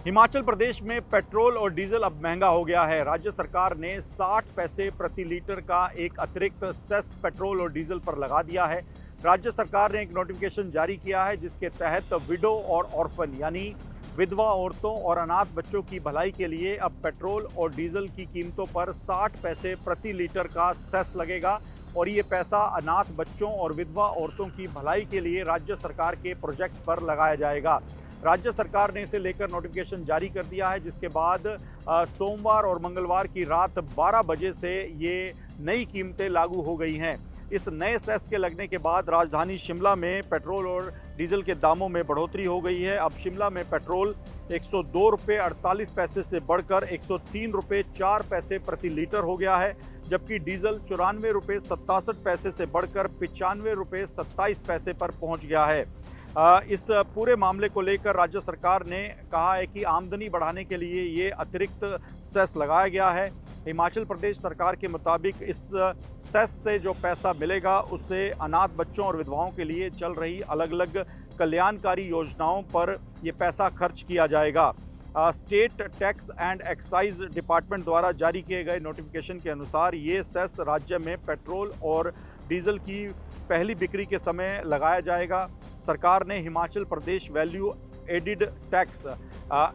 हिमाचल प्रदेश में पेट्रोल और डीजल अब महंगा हो गया है। राज्य सरकार ने 60 पैसे प्रति लीटर का एक अतिरिक्त सेस पेट्रोल और डीजल पर लगा दिया है। राज्य सरकार ने एक नोटिफिकेशन जारी किया है जिसके तहत विडो और ऑर्फन यानी विधवा औरतों और अनाथ बच्चों की भलाई के लिए अब पेट्रोल और डीजल की कीमतों पर 60 पैसे प्रति लीटर का सेस लगेगा और ये पैसा अनाथ बच्चों और विधवा औरतों की भलाई के लिए राज्य सरकार के प्रोजेक्ट्स पर लगाया जाएगा। राज्य सरकार ने इसे लेकर नोटिफिकेशन जारी कर दिया है, जिसके बाद सोमवार और मंगलवार की रात 12 बजे से ये नई कीमतें लागू हो गई हैं। इस नए सेस के लगने के बाद राजधानी शिमला में पेट्रोल और डीजल के दामों में बढ़ोतरी हो गई है। अब शिमला में पेट्रोल 102 रुपये 48 पैसे से बढ़कर 103 रुपये 4 पैसे प्रति लीटर हो गया है, जबकि डीजल 94 रुपये 67 पैसे से बढ़कर 95 रुपये 27 पैसे पर पहुंच गया है। इस पूरे मामले को लेकर राज्य सरकार ने कहा है कि आमदनी बढ़ाने के लिए ये अतिरिक्त सेस लगाया गया है। हिमाचल प्रदेश सरकार के मुताबिक इस सेस से जो पैसा मिलेगा उससे अनाथ बच्चों और विधवाओं के लिए चल रही अलग अलग कल्याणकारी योजनाओं पर ये पैसा खर्च किया जाएगा। State tax and excise department द्वारा जारी किए गए नोटिफिकेशन के अनुसार ये सेस राज्य में पेट्रोल और डीजल की पहली बिक्री के समय लगाया जाएगा। सरकार ने Himachal Pradesh value added tax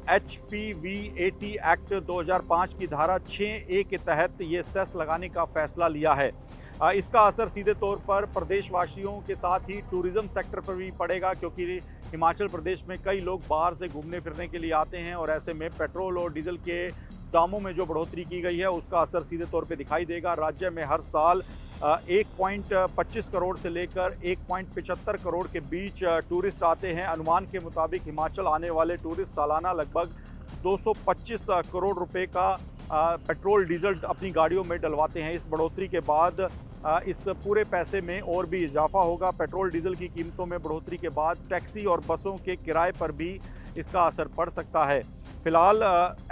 HPVAT act 2005 की धारा 6A के तहत ये सेस लगाने का फैसला लिया है। इसका असर सीधे तौर पर प्रदेशवासियों के साथ ही टूरिज्म सेक्टर पर भी पड़ेगा, क्योंकि हिमाचल प्रदेश में कई लोग बाहर से घूमने फिरने के लिए आते हैं और ऐसे में पेट्रोल और डीजल के दामों में जो बढ़ोतरी की गई है उसका असर सीधे तौर पे दिखाई देगा। राज्य में हर साल 1.25 करोड़ से लेकर 1.75 करोड़ के बीच टूरिस्ट आते हैं। अनुमान के मुताबिक हिमाचल आने वाले टूरिस्ट सालाना लगभग 225 करोड़ रुपए का पेट्रोल डीजल अपनी गाड़ियों में डलवाते हैं। इस बढ़ोतरी के बाद इस पूरे पैसे में और भी इजाफा होगा। पेट्रोल डीजल की कीमतों में बढ़ोतरी के बाद टैक्सी और बसों के किराए पर भी इसका असर पड़ सकता है। फिलहाल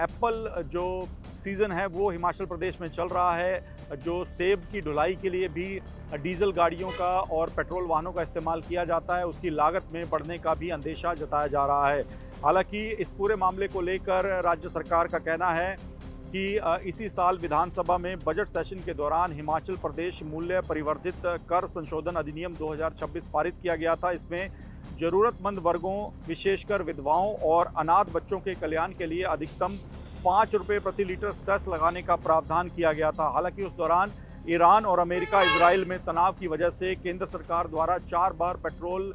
एप्पल जो सीज़न है वो हिमाचल प्रदेश में चल रहा है। जो सेब की ढुलाई के लिए भी डीजल गाड़ियों का और पेट्रोल वाहनों का इस्तेमाल किया जाता है, उसकी लागत में बढ़ने का भी अंदेशा जताया जा रहा है। हालांकि इस पूरे मामले को लेकर राज्य सरकार का कहना है कि इसी साल विधानसभा में बजट सेशन के दौरान हिमाचल प्रदेश मूल्य परिवर्धित कर संशोधन अधिनियम 2026 पारित किया गया था। इसमें ज़रूरतमंद वर्गों विशेषकर विधवाओं और अनाथ बच्चों के कल्याण के लिए अधिकतम 5 रुपये प्रति लीटर सेस लगाने का प्रावधान किया गया था। हालांकि उस दौरान ईरान और अमेरिका इजराइल में तनाव की वजह से केंद्र सरकार द्वारा 4 बार पेट्रोल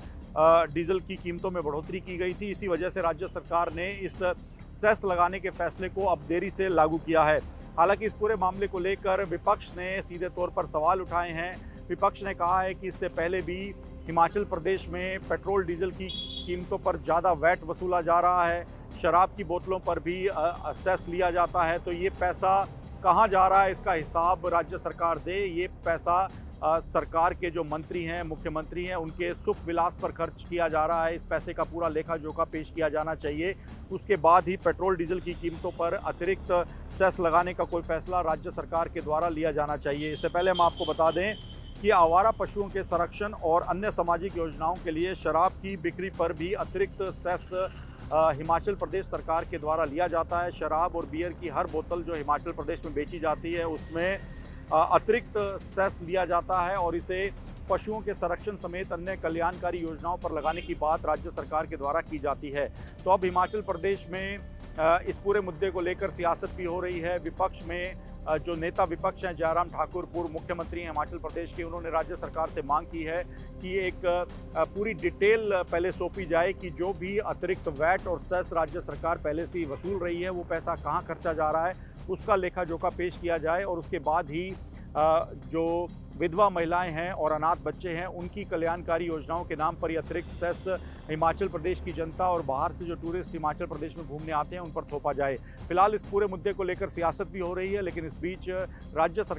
डीजल की कीमतों में बढ़ोतरी की गई थी। इसी वजह से राज्य सरकार ने इस सेस लगाने के फैसले को अब देरी से लागू किया है। हालांकि इस पूरे मामले को लेकर विपक्ष ने सीधे तौर पर सवाल उठाए हैं। विपक्ष ने कहा है कि इससे पहले भी हिमाचल प्रदेश में पेट्रोल डीजल की कीमतों पर ज़्यादा वैट वसूला जा रहा है, शराब की बोतलों पर भी सेस लिया जाता है। तो ये पैसा कहाँ जा रहा है, इसका हिसाब राज्य सरकार दे। ये पैसा सरकार के जो मंत्री हैं, मुख्यमंत्री हैं, उनके सुख विलास पर खर्च किया जा रहा है। इस पैसे का पूरा लेखा जोखा पेश किया जाना चाहिए। उसके बाद ही पेट्रोल डीजल की कीमतों पर अतिरिक्त सेस लगाने का कोई फैसला राज्य सरकार के द्वारा लिया जाना चाहिए। इससे पहले हम आपको बता दें कि आवारा पशुओं के संरक्षण और अन्य सामाजिक योजनाओं के लिए शराब की बिक्री पर भी अतिरिक्त सेस हिमाचल प्रदेश सरकार के द्वारा लिया जाता है। शराब और बियर की हर बोतल जो हिमाचल प्रदेश में बेची जाती है उसमें अतिरिक्त सेस लिया जाता है और इसे पशुओं के संरक्षण समेत अन्य कल्याणकारी योजनाओं पर लगाने की बात राज्य सरकार के द्वारा की जाती है। तो अब हिमाचल प्रदेश में इस पूरे मुद्दे को लेकर सियासत भी हो रही है। विपक्ष में जो नेता विपक्ष हैं, जयराम ठाकुर पूर्व मुख्यमंत्री हैं हिमाचल प्रदेश के, उन्होंने राज्य सरकार से मांग की है कि एक पूरी डिटेल पहले सौंपी जाए कि जो भी अतिरिक्त वैट और सेस राज्य सरकार पहले से ही वसूल रही है वो पैसा कहाँ खर्चा जा रहा है, उसका लेखा जोखा पेश किया जाए और उसके बाद ही जो विधवा महिलाएं हैं और अनाथ बच्चे हैं उनकी कल्याणकारी योजनाओं के नाम पर ये अतिरिक्त सेस हिमाचल प्रदेश की जनता और बाहर से जो टूरिस्ट हिमाचल प्रदेश में घूमने आते हैं उन पर थोपा जाए। फिलहाल इस पूरे मुद्दे को लेकर सियासत भी हो रही है, लेकिन इस बीच राज्य सरकार